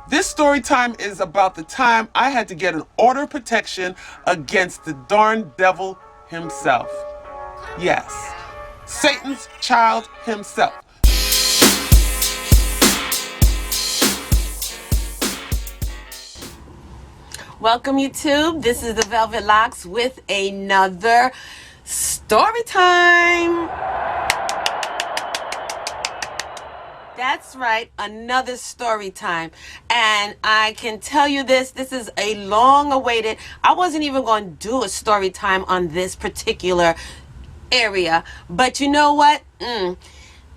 This story time is about the time I had to get an order of protection against the darn devil himself. Yes, Satan's child himself. Welcome, YouTube. This is the Velvet Locks with another story time. That's right, another story time. And I can tell you this is a long awaited, I wasn't even going to do a story time on this particular area, but you know what?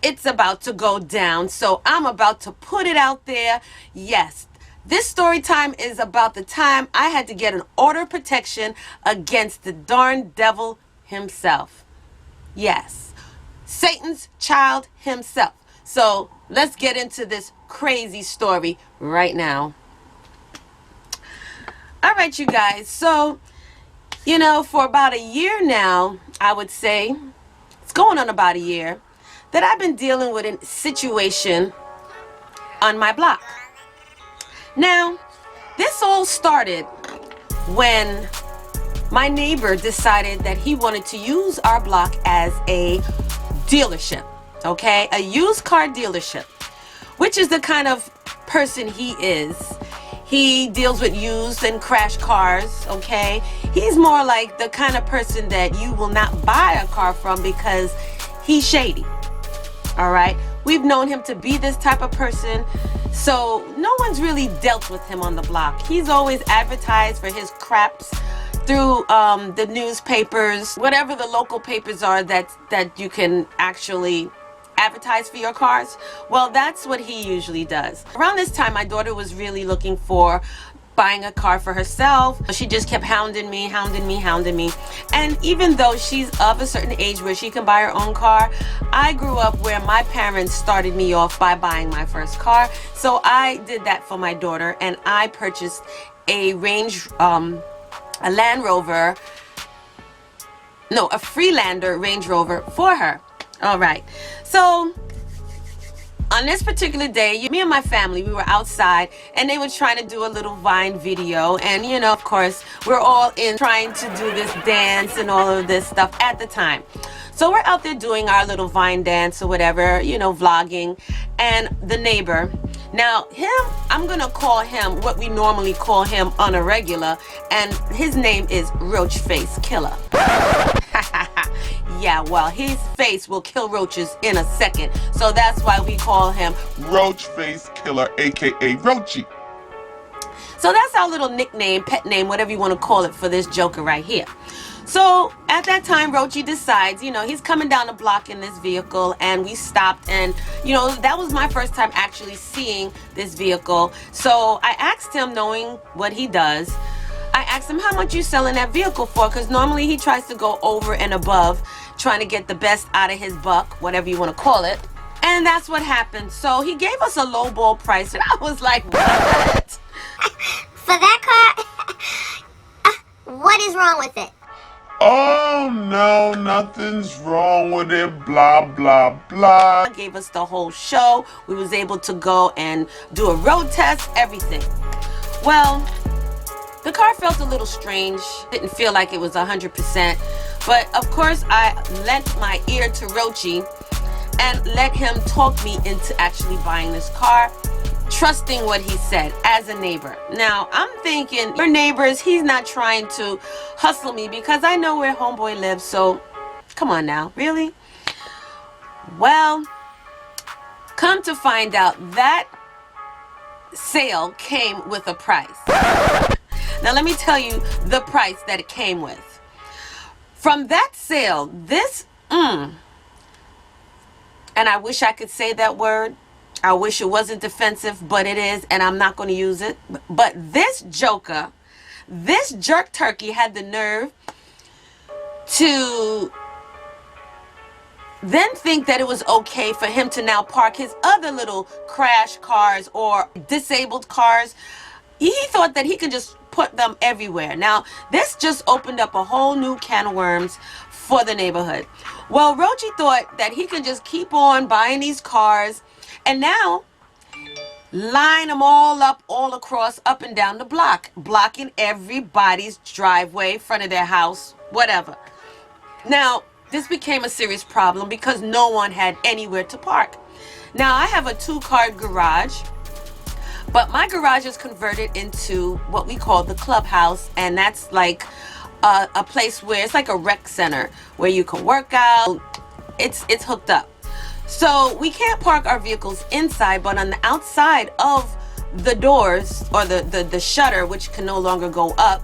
It's about to go down, so I'm about to put it out there. Yes, this story time is about the time I had to get an order of protection against the darn devil himself. Yes, Satan's child himself. So let's get into this crazy story right now. All right, you guys. So, for about a year now, I would say, it's going on about a year, that I've been dealing with a situation on my block. Now, this all started when my neighbor decided that he wanted to use our block as a dealership, okay? A used car dealership, which is the kind of person he is. He deals with used and crash cars, okay? He's more like the kind of person that you will not buy a car from because he's shady, all right? We've known him to be this type of person, so no one's really dealt with him on the block. He's always advertised for his craps through the newspapers, whatever the local papers are that you can actually advertise for your cars. Well, that's what he usually does. Around this time, my daughter was really looking for buying a car for herself. She just kept hounding me. And even though she's of a certain age where she can buy her own car, I grew up where my parents started me off by buying my first car. So I did that for my daughter, and I purchased a Freelander Range Rover for her. All right. So on this particular day, me and my family, we were outside and they were trying to do a little Vine video. And, of course, we're all in trying to do this dance and all of this stuff at the time. So we're out there doing our little Vine dance or whatever, vlogging. And the neighbor, now him, I'm going to call him what we normally call him on a regular. And his name is Roach Face Killer. Yeah, well, his face will kill roaches in a second. So that's why we call him Roach Face Killer, aka Roachy. So that's our little nickname, pet name, whatever you want to call it for this joker right here. So at that time, Roachy decides, he's coming down the block in this vehicle, and we stopped, and that was my first time actually seeing this vehicle. So I asked him, knowing what he does, I asked him how much you selling that vehicle for, because normally he tries to go over and above, trying to get the best out of his buck, whatever you want to call it. And that's what happened. So he gave us a lowball price, and I was like, what? For that car? What is wrong with it? Oh no, nothing's wrong with it, blah, blah, blah. Gave us the whole show. We was able to go and do a road test, everything. Well, the car felt a little strange. Didn't feel like it was 100%. But of course, I lent my ear to Roachy and let him talk me into actually buying this car, trusting what he said as a neighbor. Now, I'm thinking, your neighbors, he's not trying to hustle me because I know where homeboy lives. So, come on now, really? Well, come to find out, that sale came with a price. Now, let me tell you the price that it came with. From that sale, and I wish I could say that word. I wish it wasn't defensive, but it is, and I'm not going to use it. But this joker, this jerk turkey had the nerve to then think that it was okay for him to now park his other little crash cars or disabled cars. He thought that he could just put them everywhere. Now, this just opened up a whole new can of worms for the neighborhood. Well, Roachy thought that he could just keep on buying these cars, and now line them all up, all across, up and down the block, blocking everybody's driveway, front of their house, whatever. Now, this became a serious problem because no one had anywhere to park. Now, I have a 2-car garage, but my garage is converted into what we call the clubhouse, and that's like a place where it's like a rec center where you can work out. It's hooked up. So we can't park our vehicles inside, but on the outside of the doors or the shutter, which can no longer go up,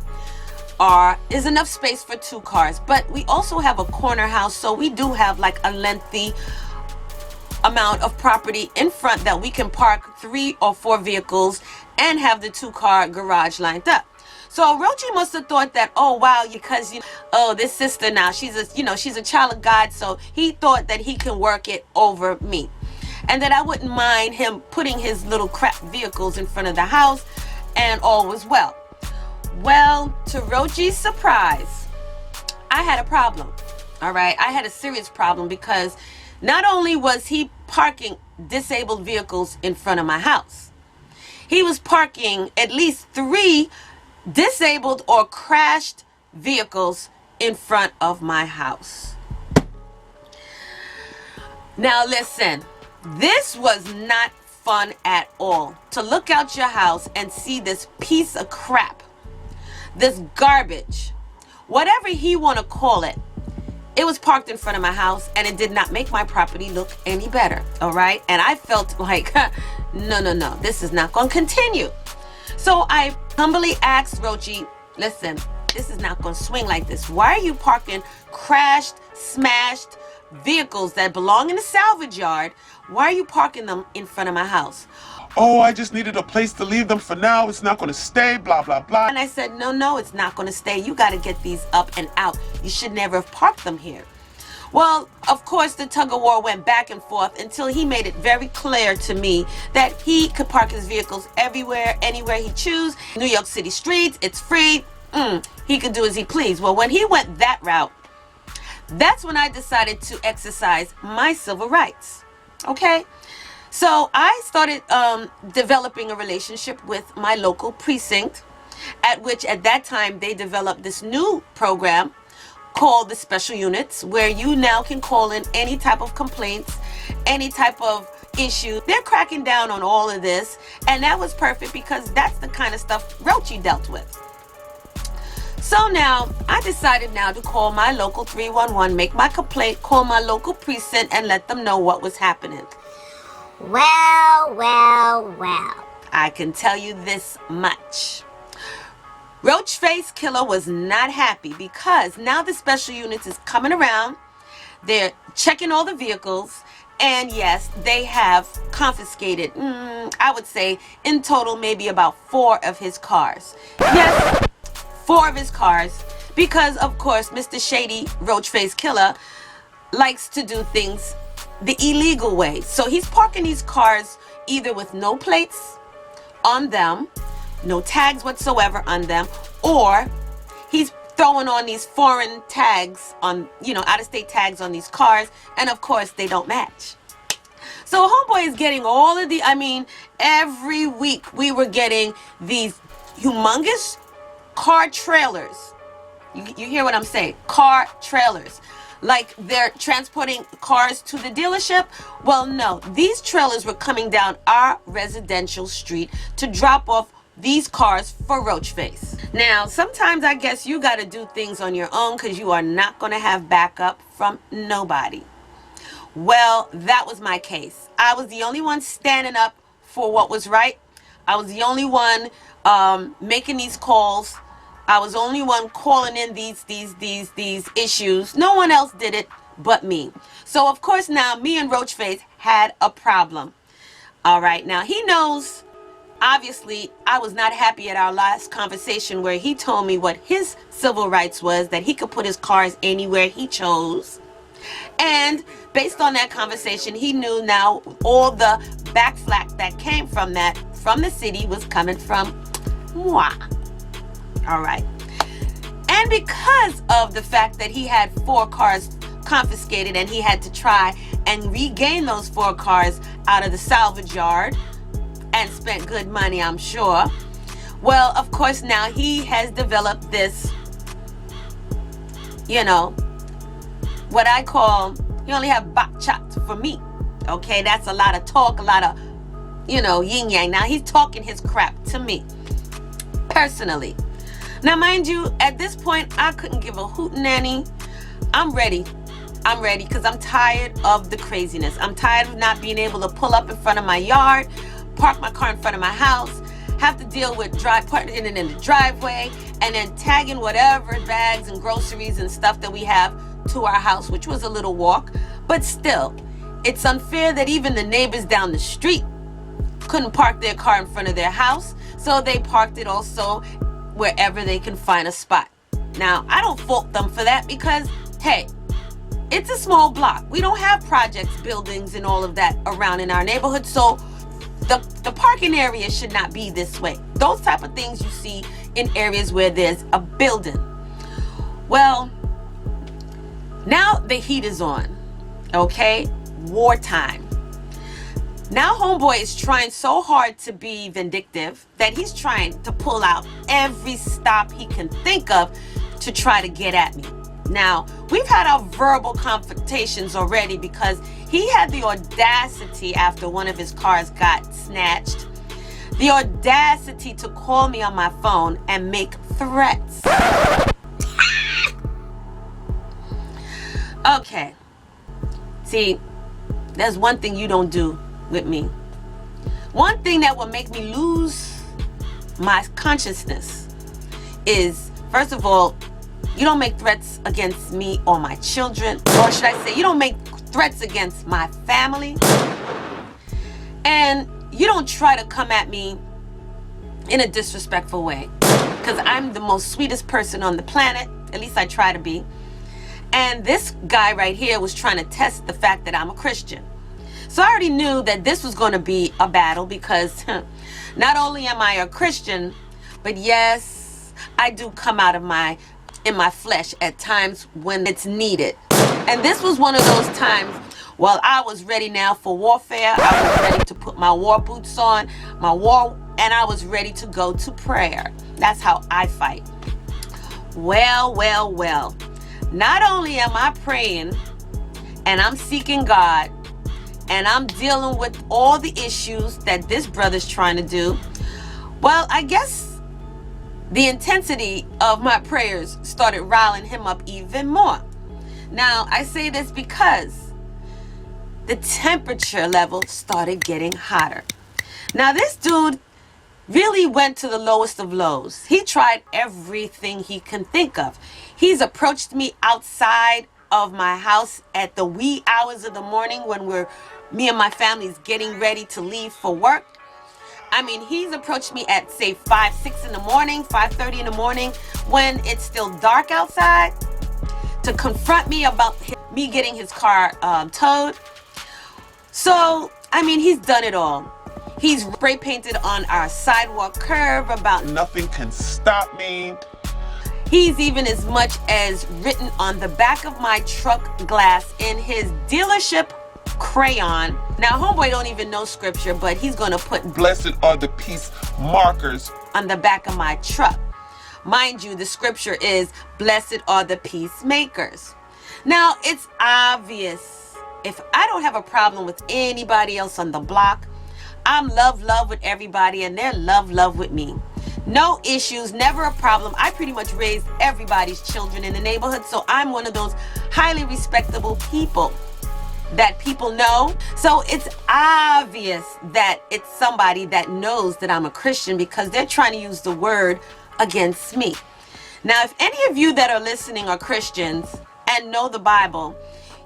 is enough space for 2 cars. But we also have a corner house, so we do have like a lengthy amount of property in front that we can park 3 or 4 vehicles and have the 2-car garage lined up. So Rochi must have thought that, oh wow, because this sister now, she's a child of God, so he thought that he can work it over me, and that I wouldn't mind him putting his little crap vehicles in front of the house, and all was well. Well, to Rochi's surprise, I had a problem. All right, I had a serious problem because not only was he parking disabled vehicles in front of my house, he was parking at least 3 disabled or crashed vehicles in front of my house. Now listen, this was not fun at all, to look out your house and see this piece of crap, this garbage, whatever he want to call it. It was parked in front of my house, and it did not make my property look any better. All right, and I felt like no, this is not going to continue. So I humbly asked Rochi, listen, this is not going to swing like this. Why are you parking crashed, smashed vehicles that belong in the salvage yard? Why are you parking them in front of my house? Oh, I just needed a place to leave them for now. It's not going to stay, blah, blah, blah. And I said, no, it's not going to stay. You got to get these up and out. You should never have parked them here. Well, of course, the tug of war went back and forth until he made it very clear to me that he could park his vehicles everywhere, anywhere he choose. New York City streets, it's free. He could do as he pleased. Well, when he went that route, that's when I decided to exercise my civil rights. Okay? So I started developing a relationship with my local precinct, at that time they developed this new program called the Special Units, where you now can call in any type of complaints, any type of issue. They're cracking down on all of this, and that was perfect because that's the kind of stuff Rochi dealt with. So now I decided now to call my local 311, make my complaint, call my local precinct, and let them know what was happening. Well. I can tell you this much. Roach Face Killer was not happy because now the Special Units is coming around. They're checking all the vehicles, and yes, they have confiscated, I would say in total maybe about 4 of his cars. Yes, 4 of his cars, because of course Mr. Shady Roach Face Killer likes to do things the illegal way. So he's parking these cars either with no plates on them, no tags whatsoever on them, or he's throwing on these foreign tags on, out-of-state tags on these cars, and of course they don't match. So homeboy is getting all of every week we were getting these humongous car trailers. You hear what I'm saying? Car trailers. Like they're transporting cars to the dealership. Well, no, these trailers were coming down our residential street to drop off these cars for Roach Face. Now, sometimes I guess you got to do things on your own because you are not going to have backup from nobody. Well, that was my case. I was the only one standing up for what was right. I was the only one making these calls. I was the only one calling in these issues. No one else did it but me. So, of course, now me and Roach Face had a problem. All right, now he knows. Obviously, I was not happy at our last conversation where he told me what his civil rights was, that he could put his cars anywhere he chose. And based on that conversation, he knew now all the backflack that came from that, from the city, was coming from moi. All right. And because of the fact that he had 4 cars confiscated and he had to try and regain those 4 cars out of the salvage yard, and spent good money, I'm sure. Well, of course, now he has developed this, what I call, he only have bok chop for me. Okay, that's a lot of talk, a lot of, yin yang. Now he's talking his crap to me, personally. Now, mind you, at this point, I couldn't give a hootenanny. I'm ready because I'm tired of the craziness. I'm tired of not being able to pull up in front of my yard, park my car in front of my house, have to deal with putting it in the driveway, and then tagging whatever bags and groceries and stuff that we have to our house, which was a little walk. But still, it's unfair that even the neighbors down the street couldn't park their car in front of their house, so they parked it also wherever they can find a spot. Now, I don't fault them for that because, hey, it's a small block. We don't have projects, buildings, and all of that around in our neighborhood, so the parking area should not be this way. Those type of things you see in areas where there's a building. Well, now the heat is on, okay? Wartime. Now homeboy is trying so hard to be vindictive that he's trying to pull out every stop he can think of to try to get at me. Now, we've had our verbal confrontations already because he had the audacity after one of his cars got snatched, the audacity to call me on my phone and make threats. Okay. See, there's one thing you don't do with me. One thing that will make me lose my consciousness is, first of all, you don't make threats against me or my children, or should I say, you don't make threats against my family, and you don't try to come at me in a disrespectful way, because I'm the most sweetest person on the planet, at least I try to be. And this guy right here was trying to test the fact that I'm a Christian. So I already knew that this was going to be a battle because not only am I a Christian, but yes, I do come out of in my flesh at times when it's needed. And this was one of those times, well, I was ready now for warfare. I was ready to put my war boots on, and I was ready to go to prayer. That's how I fight. Well. Not only am I praying and I'm seeking God and I'm dealing with all the issues that this brother's trying to do, well, I guess the intensity of my prayers started riling him up even more. Now, I say this because the temperature level started getting hotter. Now, this dude really went to the lowest of lows. He tried everything he can think of. He's approached me outside of my house at the wee hours of the morning when me and my family's getting ready to leave for work. I mean, he's approached me at, say, 5, 6 in the morning, 5:30 in the morning, when it's still dark outside, to confront me about me getting his car towed. So, I mean, he's done it all. He's spray painted on our sidewalk curb about nothing can stop me. He's even as much as written on the back of my truck glass in his dealership crayon. Now, homeboy don't even know scripture, but he's going to put "Blessed are the peace markers" on the back of my truck. Mind you, the scripture is, "Blessed are the peacemakers." Now, it's obvious. If I don't have a problem with anybody else on the block, I'm love with everybody, and they're love with me. No issues, never a problem. I pretty much raised everybody's children in the neighborhood, so I'm one of those highly respectable people that people know. So it's obvious that it's somebody that knows that I'm a Christian because they're trying to use the word against me. Now, if any of you that are listening are Christians and know the Bible,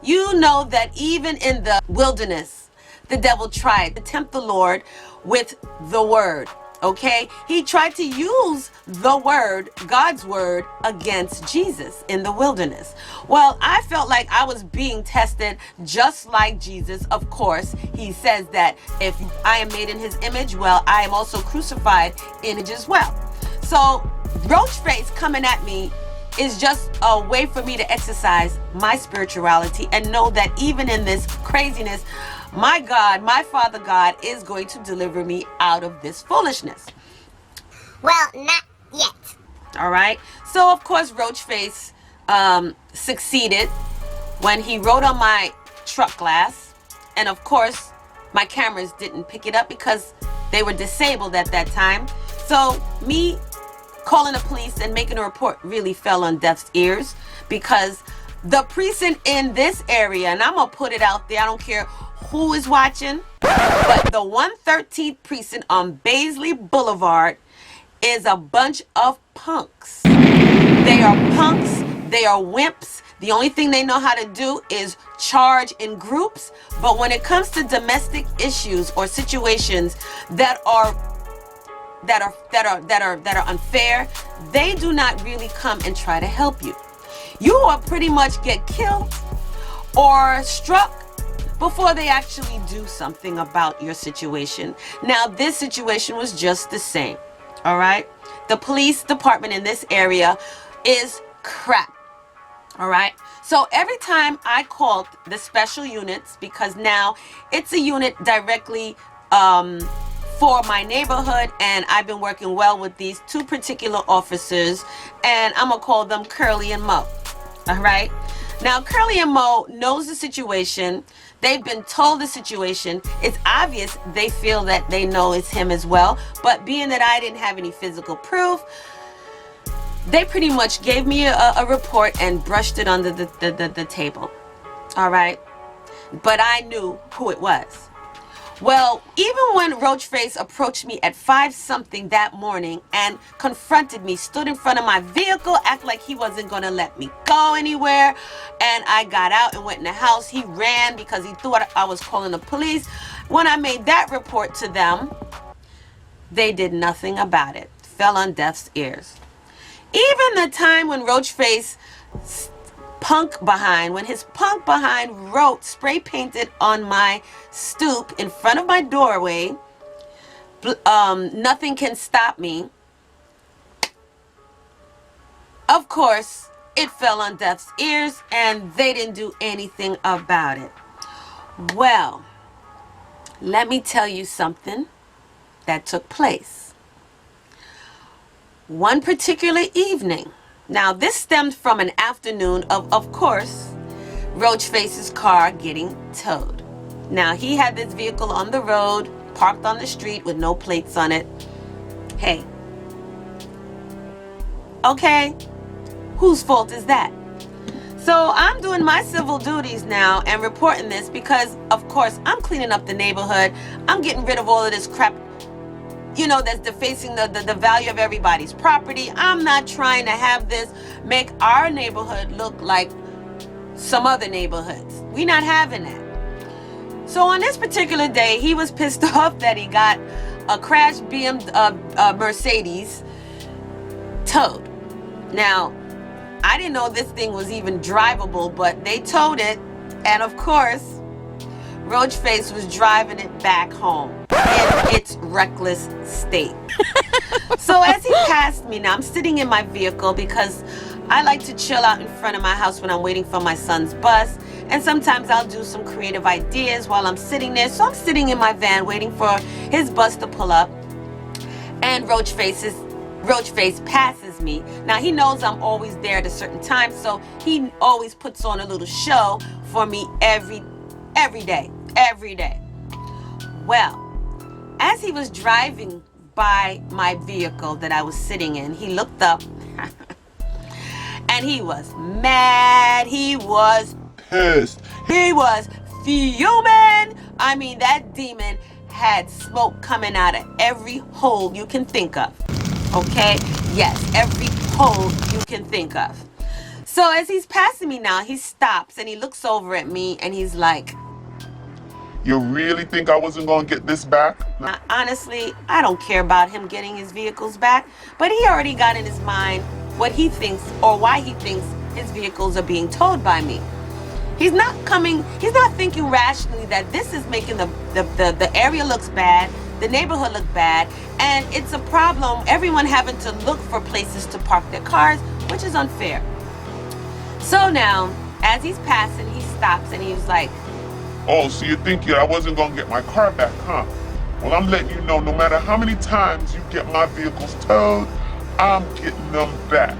you know that even in the wilderness, the devil tried to tempt the Lord with the word. Okay, he tried to use the word, God's word, against Jesus in the wilderness. Well, I felt like I was being tested just like Jesus. Of course, he says that if I am made in his image, well, I am also crucified in it as well. So roach face coming at me is just a way for me to exercise my spirituality and know that even in this craziness, my God, my Father God is going to deliver me out of this foolishness. Well, not yet. All right. So, of course, Roachface succeeded when he wrote on my truck glass. And, of course, my cameras didn't pick it up because they were disabled at that time. So, me calling the police and making a report really fell on deaf ears, because the precinct in this area, and I'm going to put it out there, I don't care who is watching, but the 113th precinct on Baisley Boulevard is a bunch of punks. They are punks. They are wimps. The only thing they know how to do is charge in groups. But when it comes to domestic issues or situations that are unfair, they do not really come and try to help you. You will pretty much get killed or struck before they actually do something about your situation. Now, this situation was just the same. All right? The police department in this area is crap. All right? So every time I called the special units, because now it's a unit directly for my neighborhood, and I've been working well with these two particular officers, and I'm going to call them Curly and Mo. All right? Now, Curly and Mo knows the situation. They've been told the situation. It's obvious they feel that they know it's him as well. But being that I didn't have any physical proof, they pretty much gave me a report and brushed it under the table. All right? But I knew who it was. Well, even when Roachface approached me at 5-something that morning and confronted me, stood in front of my vehicle, acted like he wasn't going to let me go anywhere, and I got out and went in the house, he ran because he thought I was calling the police. When I made that report to them, they did nothing about it. Fell on deaf ears. Even the time when Roachface when his punk behind wrote, spray painted on my stoop in front of my doorway, nothing can stop me. Of course, it fell on deaf ears and they didn't do anything about it. Well, let me tell you something that took place. One particular evening, now, this stemmed from an afternoon of course, Roachface's car getting towed. Now, he had this vehicle on the road, parked on the street with no plates on it. Hey. Okay. Whose fault is that? So, I'm doing my civil duties now and reporting this because, of course, I'm cleaning up the neighborhood. I'm getting rid of all of this crap, that's defacing the value of everybody's property. I'm not trying to have this make our neighborhood look like some other neighborhoods. We're not having that. So on this particular day, he was pissed off that he got a crashed Mercedes towed. Now, I didn't know this thing was even drivable, but they towed it. And of course, Roachface was driving it back home in its reckless state. So as he passed me, now I'm sitting in my vehicle because I like to chill out in front of my house when I'm waiting for my son's bus. And sometimes I'll do some creative ideas while I'm sitting there. So I'm sitting in my van waiting for his bus to pull up. And Roachface passes me. Now he knows I'm always there at a certain time, so he always puts on a little show for me every day. Well, as he was driving by my vehicle that I was sitting in, he looked up and he was mad. He was Pissed. He was fuming. I mean, that demon had smoke coming out of every hole you can think of. Okay? Yes, every hole you can think of. So as he's passing me now, he stops and he looks over at me and he's like, You really think I wasn't going to get this back? now, honestly, I don't care about him getting his vehicles back, but he already got in his mind what he thinks or why he thinks his vehicles are being towed by me. He's not thinking rationally that this is making the area looks bad, the neighborhood look bad, and it's a problem, everyone having to look for places to park their cars, which is unfair. So now, as he's passing, he stops and he's like, Oh, so you think I wasn't gonna get my car back, huh? Well, I'm letting you know, no matter how many times you get my vehicles towed, I'm getting them back.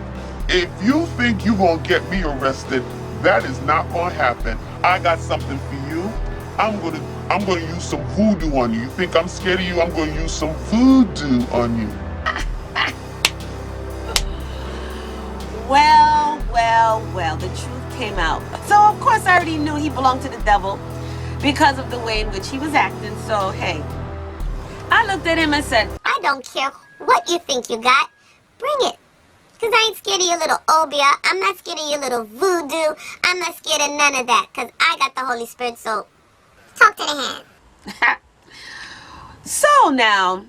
If you think you're gonna get me arrested, that is not gonna happen. I got something for you. I'm gonna use some voodoo on you. You think I'm scared of you? I'm gonna use some voodoo on you. Well, the truth came out. So of course I already knew he belonged to the devil because of the way in which he was acting. So hey, I looked at him and said, I don't care what you think you got. Bring it. Because I ain't scared of your little obia. I'm not scared of your little voodoo. I'm not scared of none of that. Because I got the Holy Spirit, so talk to the hand. So now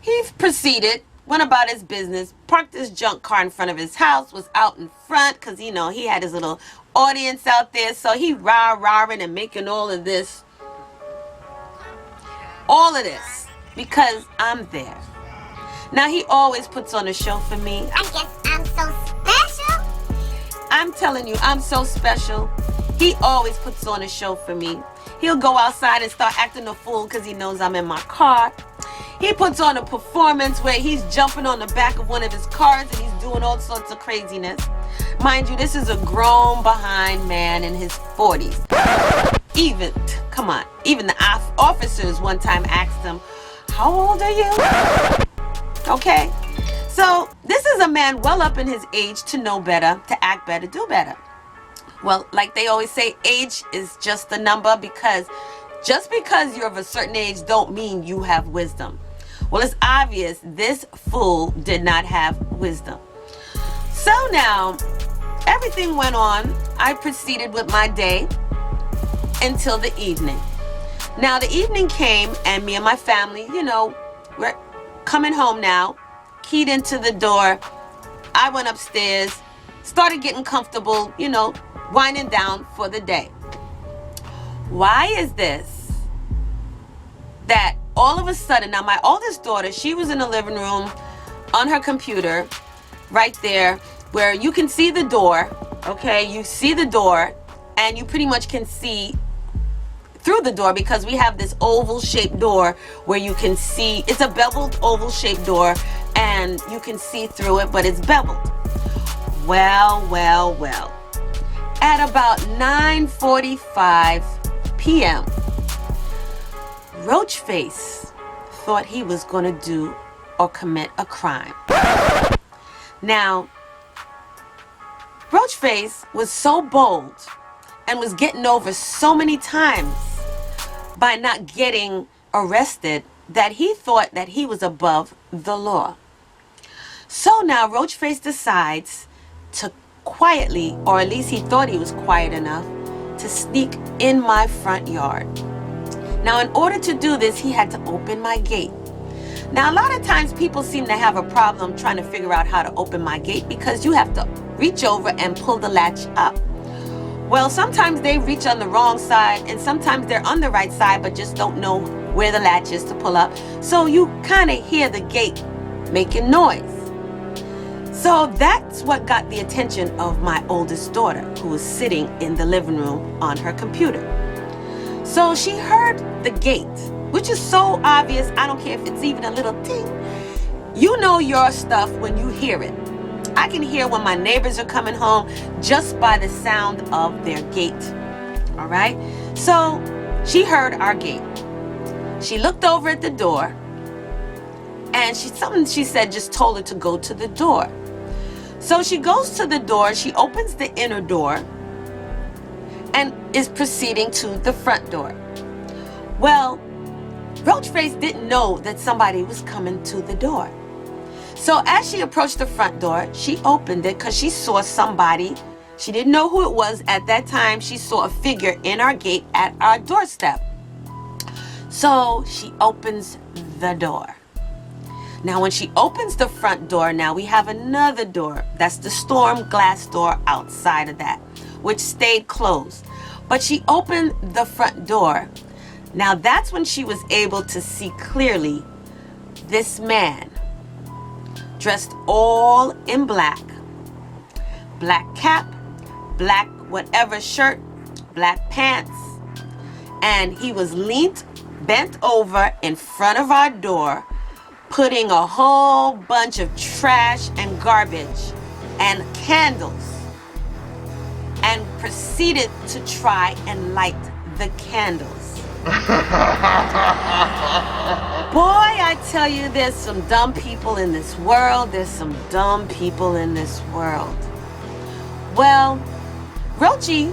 he proceeded, went about his business, parked his junk car in front of his house, was out in front because, you know, he had his little audience out there. So he rah-rahing and making all of this because I'm there. Now he always puts on a show for me. I guess I'm so special. I'm telling you, I'm so special. He always puts on a show for me. He'll go outside and start acting a fool because he knows I'm in my car. He puts on a performance where he's jumping on the back of one of his cars and he's doing all sorts of craziness. Mind you, this is a grown behind man in his 40s. Even the officers one time asked him, "How old are you?" Okay, so this is a man well up in his age to know better, to act better, do better. Well, like they always say, age is just a number because just because you're of a certain age don't mean you have wisdom. Well, it's obvious this fool did not have wisdom. So now, everything went on. I proceeded with my day until the evening. Now, the evening came and me and my family, you know, we're coming home now, keyed into the door. I went upstairs, started getting comfortable, you know, winding down for the day. Why is this? That all of a sudden, now my oldest daughter, she was in the living room on her computer, right there, where you can see the door, okay? You see the door, and you pretty much can see through the door because we have this oval-shaped door where you can see, it's a beveled oval-shaped door, and you can see through it, but it's beveled. Well. At about 9:45 p.m., Roachface thought he was going to do or commit a crime. Now, Roachface was so bold and was getting over so many times by not getting arrested that he thought that he was above the law. So now Roachface decides to quietly, or at least he thought he was quiet enough, to sneak in my front yard. Now, in order to do this, he had to open my gate. Now, a lot of times people seem to have a problem trying to figure out how to open my gate because you have to reach over and pull the latch up. Well, sometimes they reach on the wrong side and sometimes they're on the right side but just don't know where the latch is to pull up. So you kind of hear the gate making noise. So that's what got the attention of my oldest daughter, who was sitting in the living room on her computer. So she heard the gate, which is so obvious. I don't care if it's even a little ting. You know your stuff when you hear it. I can hear when my neighbors are coming home just by the sound of their gate. All right? So she heard our gate. She looked over at the door, and something she said just told her to go to the door. So she goes to the door, she opens the inner door, and is proceeding to the front door. Well, Roachface didn't know that somebody was coming to the door. So as she approached the front door, she opened it because she saw somebody. She didn't know who it was at that time. She saw a figure in our gate at our doorstep. So she opens the door. Now, when she opens the front door, now we have another door. That's the storm glass door outside of that, which stayed closed. But she opened the front door. Now, that's when she was able to see clearly this man dressed all in black. Black cap, black whatever shirt, black pants. and he was bent over in front of our door, putting a whole bunch of trash and garbage and candles, and proceeded to try and light the candles. Boy, I tell you, there's some dumb people in this world. There's some dumb people in this world. Well, Rochi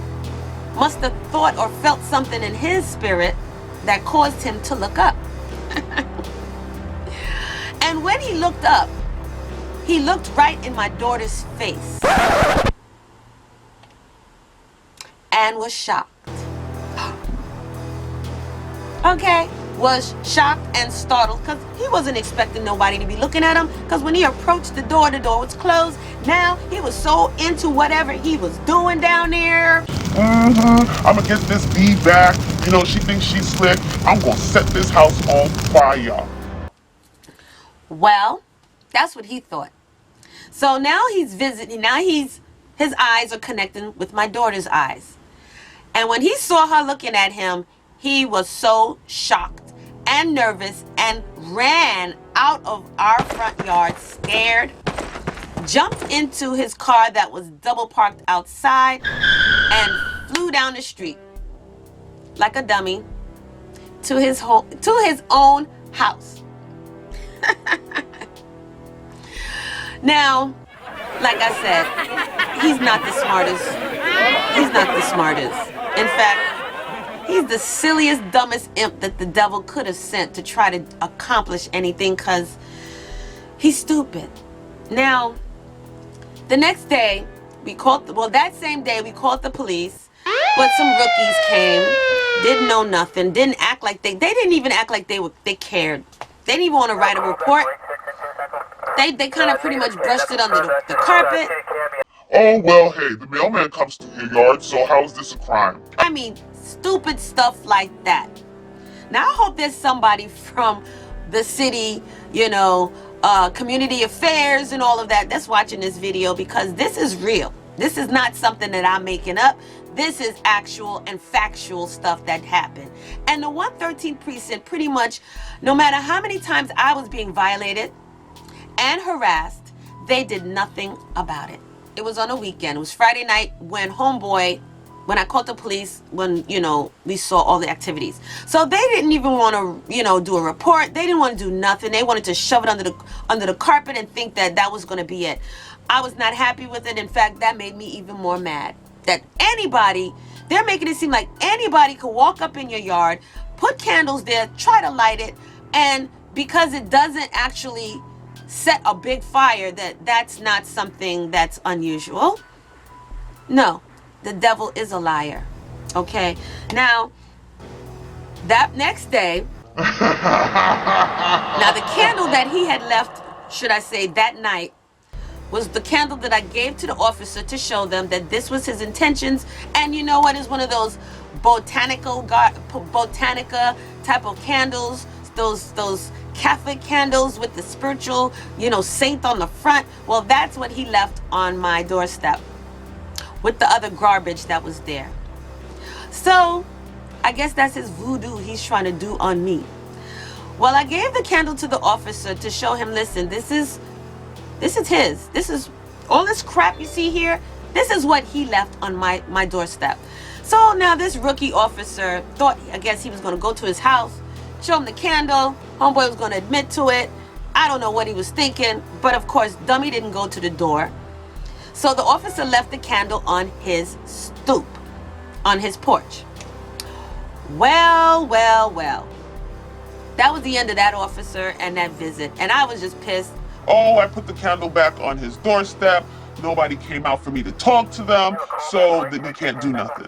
must have thought or felt something in his spirit that caused him to look up. And when he looked up, he looked right in my daughter's face and was shocked. Okay, was shocked and startled because he wasn't expecting nobody to be looking at him, because when he approached the door was closed. Now he was so into whatever he was doing down there. I'm gonna get this bee back. You know, she thinks she's slick. I'm gonna set this house on fire. Well, that's what he thought. So now he's visiting. Now his eyes are connecting with my daughter's eyes. And when he saw her looking at him, he was so shocked and nervous and ran out of our front yard scared, jumped into his car that was double parked outside, and flew down the street like a dummy to his own house. Now, like I said, he's not the smartest. He's not the smartest. In fact, he's the silliest, dumbest imp that the devil could have sent to try to accomplish anything, because he's stupid. Now, the next day, that same day, we called the police, but some rookies came, didn't know nothing, didn't act like they didn't even act like they cared. They didn't even want to write a report. They kind of pretty much brushed it under the carpet. Oh, well, hey, the mailman comes to your yard, so how is this a crime? I mean, stupid stuff like that. Now, I hope there's somebody from the city, community affairs and all of that that's watching this video, because this is real. This is not something that I'm making up. This is actual and factual stuff that happened. And the 113th precinct, pretty much, no matter how many times I was being violated and harassed, they did nothing about it. It was on a weekend. It was Friday night when I called the police, when, we saw all the activities. So they didn't even want to, do a report. They didn't want to do nothing. They wanted to shove it under the carpet and think that was going to be it. I was not happy with it. In fact, that made me even more mad. That they're making it seem like anybody could walk up in your yard, put candles there, try to light it, and because it doesn't actually set a big fire, that's not something that's unusual. No, the devil is a liar. Okay, now that next day, now the candle that he had left, should I say, that night, was the candle that I gave to the officer to show them that this was his intentions. And you know what, is one of those botanica type of candles, those Catholic candles with the spiritual, saint on the front. Well, that's what he left on my doorstep with the other garbage that was there. So I guess that's his voodoo he's trying to do on me. Well, I gave the candle to the officer to show him, listen, this is his. This is all this crap you see here. This is what he left on my doorstep. So now this rookie officer thought, I guess he was going to go to his house, show him the candle. Homeboy was going to admit to it. I don't know what he was thinking, but of course, dummy didn't go to the door. So the officer left the candle on his stoop, on his porch. Well. That was the end of that officer and that visit. And I was just pissed. Oh, I put the candle back on his doorstep. Nobody came out for me to talk to them, so then you can't do nothing.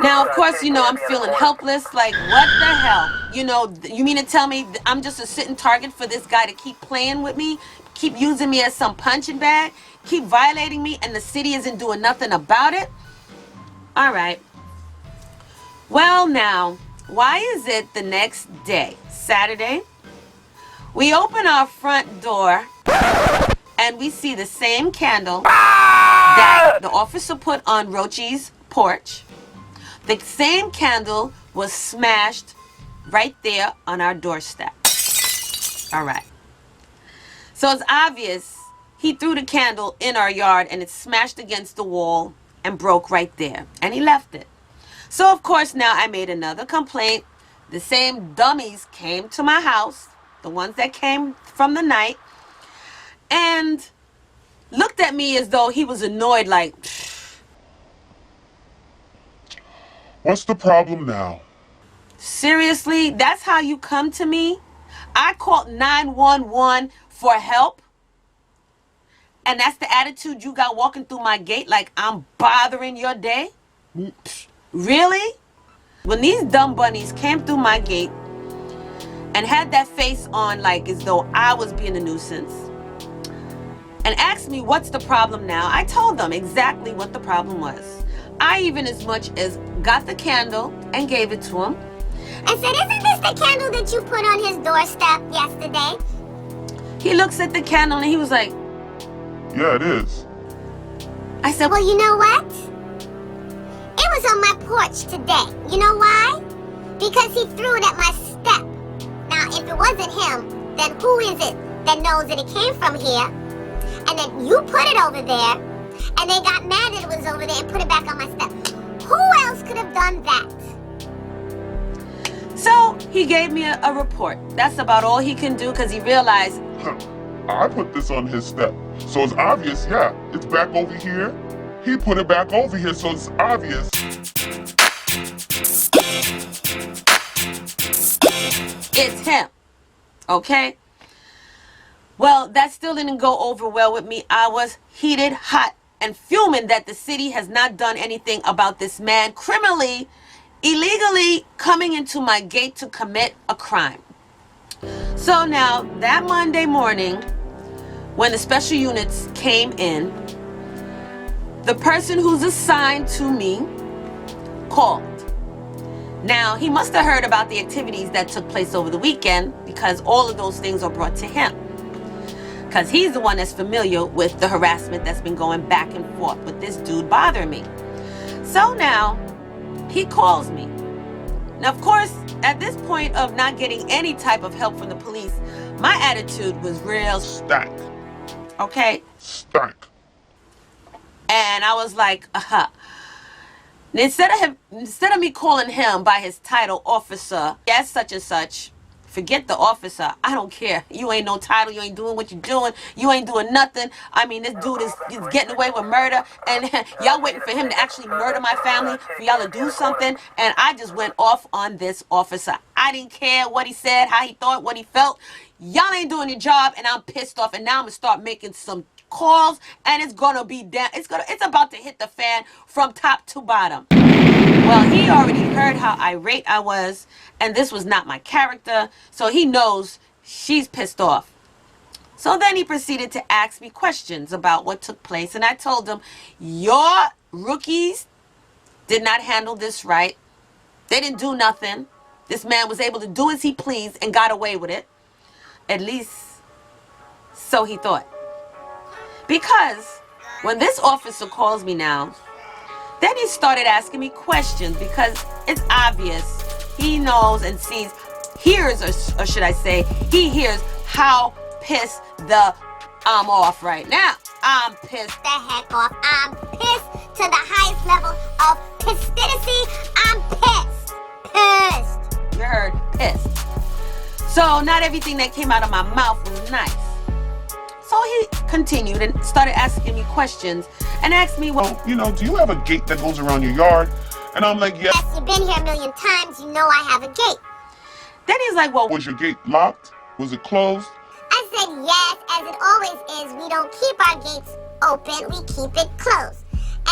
Now, of course, I'm feeling helpless. Like, what the hell? You mean to tell me I'm just a sitting target for this guy to keep playing with me, keep using me as some punching bag, keep violating me, and the city isn't doing nothing about it? All right. Well, now, why is it the next day, Saturday, we open our front door and we see the same candle that the officer put on Rochi's porch, The same candle was smashed right there on our doorstep. All right. So it's obvious he threw the candle in our yard and it smashed against the wall and broke right there. And he left it. So of course now I made another complaint. The same dummies came to my house, the ones that came from the night, and looked at me as though he was annoyed, like, What's the problem now? seriously? That's how you come to me? I called 911 for help? And that's the attitude you got walking through my gate, like I'm bothering your day? Really? When these dumb bunnies came through my gate and had that face on like as though I was being a nuisance and asked me what's the problem now, I told them exactly what the problem was. I even as much as got the candle and gave it to him. I said, isn't this the candle that you put on his doorstep yesterday? He looks at the candle and he was like, Yeah, it is. I said, Well, you know what? It was on my porch today. You know why? Because he threw it at my step. Now, if it wasn't him, then who is it that knows that it came from here? And then you put it over there, and they got mad that it was over there and put it back on my step. Who else could have done that? so he gave me a report. That's about all he can do because he realized, I put this on his step. So it's obvious, yeah, it's back over here. He put it back over here, so it's obvious. it's him. Okay? Well, that still didn't go over well with me. I was heated, hot, and fuming that the city has not done anything about this man criminally, illegally coming into my gate to commit a crime. So now, that Monday morning, when the special units came in, the person who's assigned to me called. Now, he must have heard about the activities that took place over the weekend because all of those things are brought to him. Because he's the one that's familiar with the harassment that's been going back and forth with this dude bothering me. So now, he calls me. Now, of course, at this point of not getting any type of help from the police, my attitude was real Stack. okay? Stack. And I was like, Instead of me calling him by his title, officer, yes, such and such, forget the officer. I don't care. You ain't no title. You ain't doing what you're doing. You ain't doing nothing. I mean, this dude is getting away with murder, and y'all waiting for him to actually murder my family for y'all to do something. And I just went off on this officer. I didn't care what he said, how he thought, what he felt. Y'all ain't doing your job, and I'm pissed off. And now I'm gonna start making some calls, and it's gonna be down. It's about to hit the fan from top to bottom. Well, he already heard how irate I was, and this was not my character, so he knows she's pissed off. So then he proceeded to ask me questions about what took place, and I told him, your rookies did not handle this right. They didn't do nothing. This man was able to do as he pleased and got away with it. At least, so he thought. Because when this officer calls me now, then he started asking me questions because it's obvious he knows and hears, or should I say, he hears how pissed I'm off right now. I'm pissed The heck off. I'm pissed to the highest level of pissedicy. I'm pissed. Pissed. You heard, pissed. So not everything that came out of my mouth was nice. So he continued and started asking me questions and asked me, well, Do you have a gate that goes around your yard? And I'm like, yes. Yes, you've been here a million times. You know I have a gate. Then he's like, well, Was your gate locked? Was it closed? I said yes, as it always is. We don't keep our gates open. We keep it closed.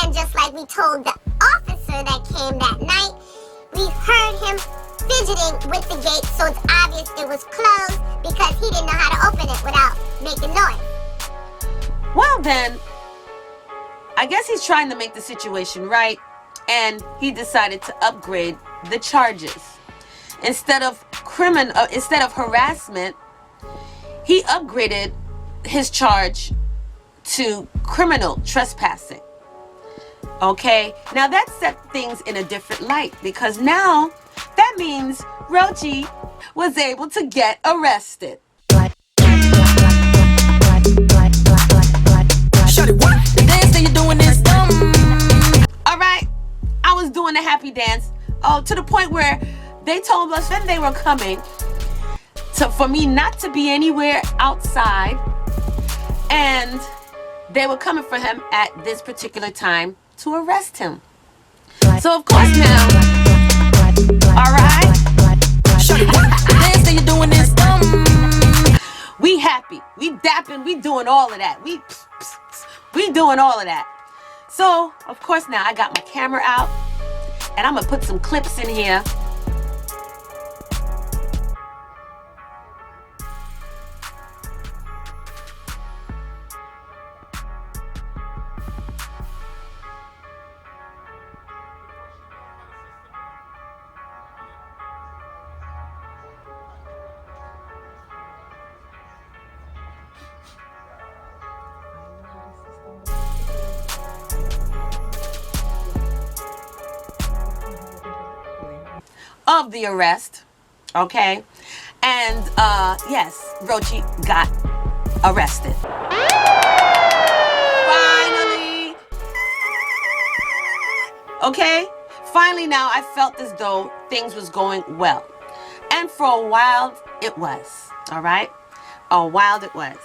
And just like we told the officer that came that night, we heard him fidgeting with the gate, so it's obvious it was closed because he didn't know how to open it without making noise. well then, I guess he's trying to make the situation right, and he decided to upgrade the charges. Instead of harassment, he upgraded his charge to criminal trespassing. Okay, now that set things in a different light because now that means Rochi was able to get arrested. Shawty, what the dance that you doing this All right, I was doing the happy dance. Oh, to the point where they told us when they were coming for me not to be anywhere outside, and they were coming for him at this particular time to arrest him. So of course now, all right, Shawty, what the dance that you doing this we happy, we dapping, we doing all of that. We doing all of that. So of course now I got my camera out, and I'm gonna put some clips in here. Of the arrest, okay? And yes, Rochi got arrested. Finally. Okay? Finally now I felt as though things was going well. And for a while it was, all right? A while it was.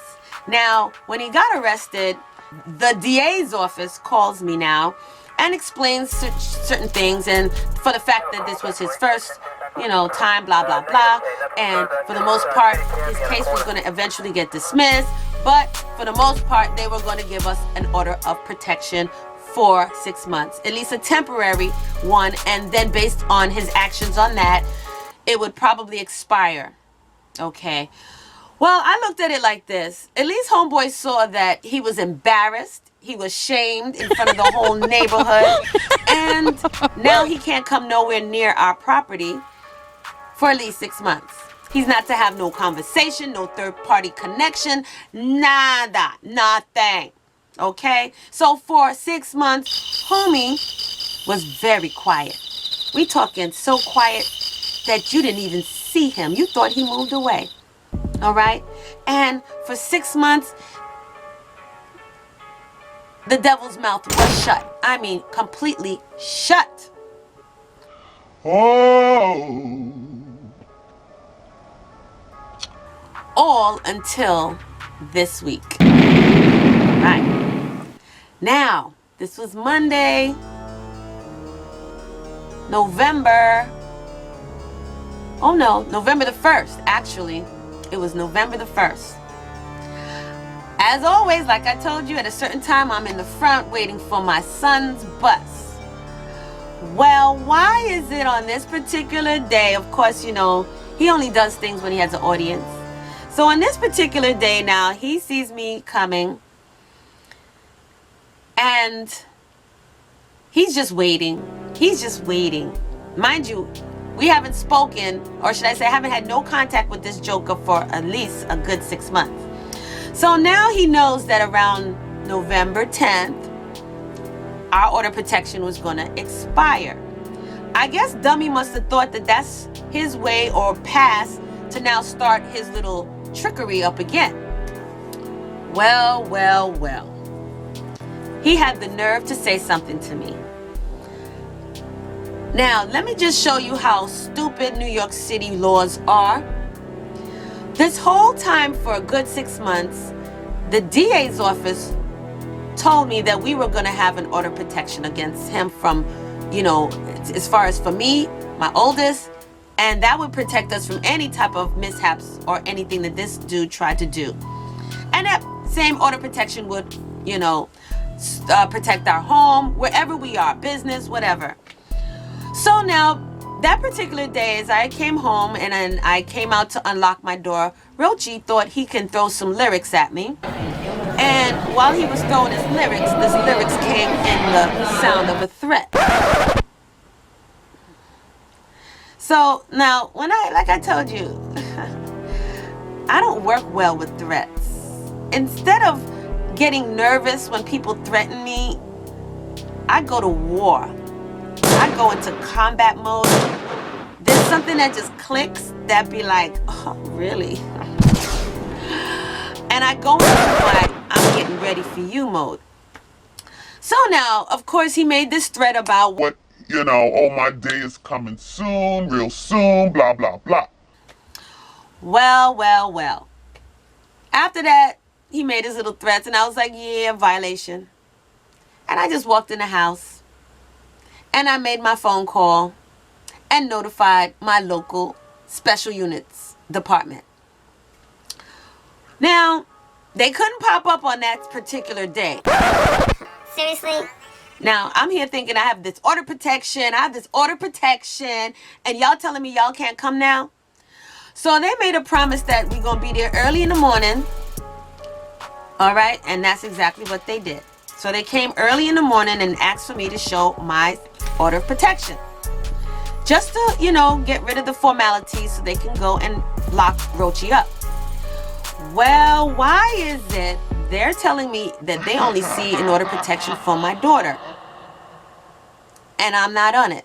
Now, when he got arrested, the DA's office calls me now and explains certain things, and for the fact that this was his first, time, blah, blah, blah. And for the most part, his case was going to eventually get dismissed. But for the most part, they were going to give us an order of protection for 6 months, at least a temporary one. And then based on his actions on that, it would probably expire. Okay. Well, I looked at it like this. At least homeboy saw that he was embarrassed. He was shamed in front of the whole neighborhood. And now he can't come nowhere near our property for at least 6 months. He's not to have no conversation, no third-party connection, nada, nothing. Okay? So for 6 months, homie was very quiet. We talking so quiet that you didn't even see him. You thought he moved away. All right? And for 6 months, the devil's mouth was shut. I mean, completely shut. Oh. All until this week. Right. Now, this was Monday, November the 1st, actually. It was November the 1st. As always, like I told you, at a certain time, I'm in the front waiting for my son's bus. Well, why is it on this particular day? Of course, he only does things when he has an audience. So on this particular day now, he sees me coming, and he's just waiting. He's just waiting. Mind you, we haven't spoken, or should I say, I haven't had no contact with this joker for at least a good 6 months. So now he knows that around November 10th, our order of protection was going to expire. I guess Dummy must have thought that that's his way or pass to now start his little trickery up again. Well. He had the nerve to say something to me. Now, let me just show you how stupid New York City laws are. This whole time for a good 6 months, the DA's office told me that we were going to have an order of protection against him from, as far as for me, my oldest, and that would protect us from any type of mishaps or anything that this dude tried to do. And that same order of protection would, protect our home, wherever we are, business, whatever. So now, that particular day, as I came home and then I came out to unlock my door, Rochi thought he can throw some lyrics at me. And while he was throwing his lyrics, came in the sound of a threat. So now, like I told you, I don't work well with threats. Instead of getting nervous when people threaten me, I go to war. I go into combat mode. There's something that just clicks that be like, oh, really? And I go into my I'm getting ready for you mode. So now, of course, he made this thread about what, oh, my day is coming soon, real soon, blah, blah, blah. Well. After that, he made his little threats, and I was like, yeah, violation. And I just walked in the house, and I made my phone call and notified my local special units department. Now, they couldn't pop up on that particular day. Seriously? Now, I'm here thinking I have this order protection, and y'all telling me y'all can't come now? So they made a promise that we're going to be there early in the morning. All right, and that's exactly what they did. So they came early in the morning and asked for me to show my order of protection. Just to, get rid of the formalities so they can go and lock Rochi up. Well, why is it they're telling me that they only see an order of protection for my daughter? And I'm not on it.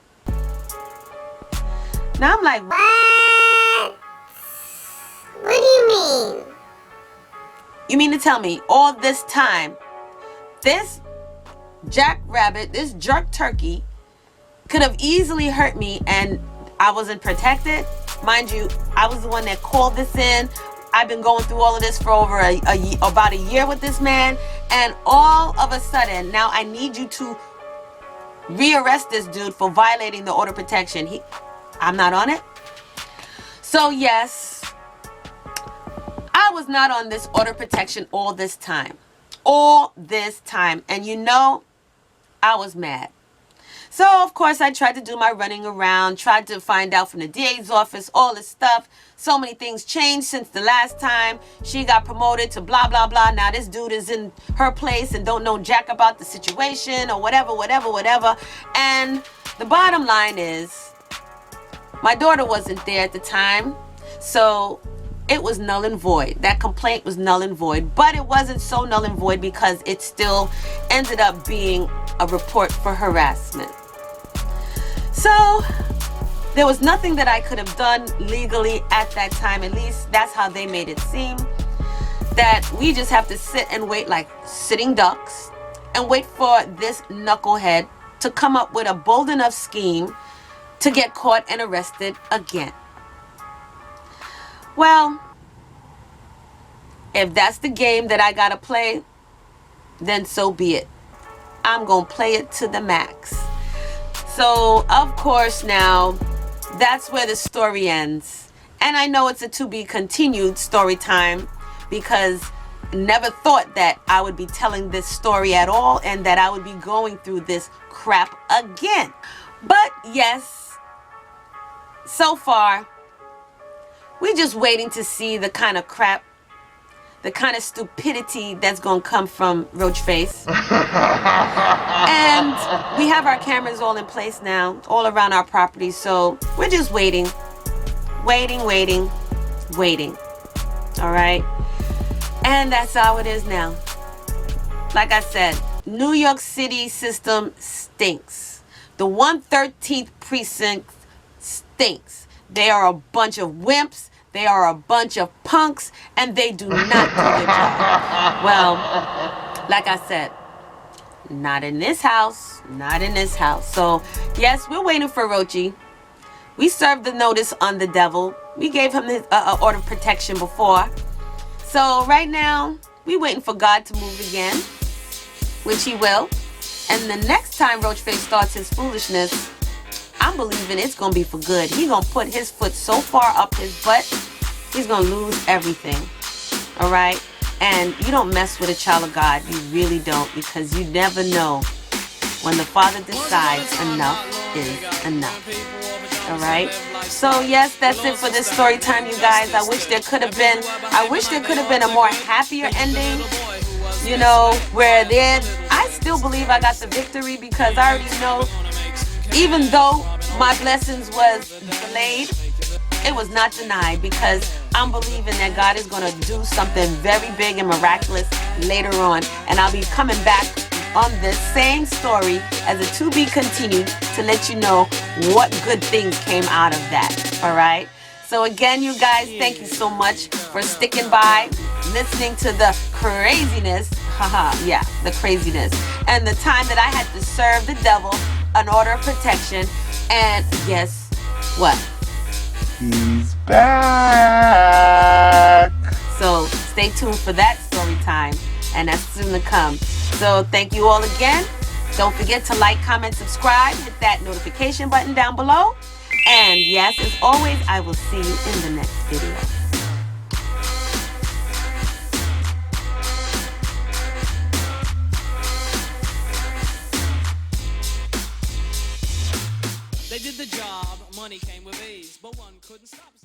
Now I'm like, What? What do you mean? you mean to tell me all this time, this jackrabbit, this jerk turkey could have easily hurt me and I wasn't protected? Mind you, I was the one that called this in. I've been going through all of this for over about a year with this man, and all of a sudden now I need you to rearrest this dude for violating the order of protection. I'm not on it. So yes, I was not on this order of protection all this time. And I was mad. So, of course, I tried to do my running around, tried to find out from the DA's office, all this stuff. So many things changed since the last time. She got promoted to blah, blah, blah. Now this dude is in her place and don't know jack about the situation or whatever. And the bottom line is, my daughter wasn't there at the time. So it was null and void. That complaint was null and void. But it wasn't so null and void because it still ended up being a report for harassment. So there was nothing that I could have done legally at that time. At least that's how they made it seem. That we just have to sit and wait like sitting ducks and wait for this knucklehead to come up with a bold enough scheme to get caught and arrested again. Well, if that's the game that I gotta play, then so be it. I'm gonna play it to the max. So, of course, now, that's where the story ends. And I know it's a to be continued story time because never thought that I would be telling this story at all and that I would be going through this crap again. But yes, so far, we're just waiting to see the kind of crap, the kind of stupidity that's going to come from Roachface. And we have our cameras all in place now, all around our property. So we're just waiting. All right. And that's how it is now. Like I said, New York City system stinks. The 113th precinct stinks. They are a bunch of wimps. They are a bunch of punks, and they do not do their job. Well, like I said, not in this house. So, yes, we're waiting for Rochi. We served the notice on the devil. We gave him his order of protection before. So, right now, we're waiting for God to move again, which he will. And the next time Roachface starts his foolishness, I'm believing it's going to be for good. He's going to put his foot so far up his butt, he's going to lose everything. All right? And you don't mess with a child of God. You really don't, because you never know when the Father decides enough is enough. All right? So, yes, that's it for this story time, you guys. I wish there could have been a more happier ending, where then I still believe I got the victory because I already know, even though my blessings was delayed, it was not denied because I'm believing that God is going to do something very big and miraculous later on. And I'll be coming back on this same story as a to be continued to let you know what good things came out of that. All right. So again, you guys, thank you so much for sticking by, listening to the craziness. Haha, yeah, the craziness. And the time that I had to serve the devil an order of protection. And guess what? He's back. So stay tuned for that story time, and that's soon to come. So thank you all again. Don't forget to like, comment, subscribe, hit that notification button down below. And yes, as always, I will see you in the next video. They did the job, money came with ease, but one couldn't stop.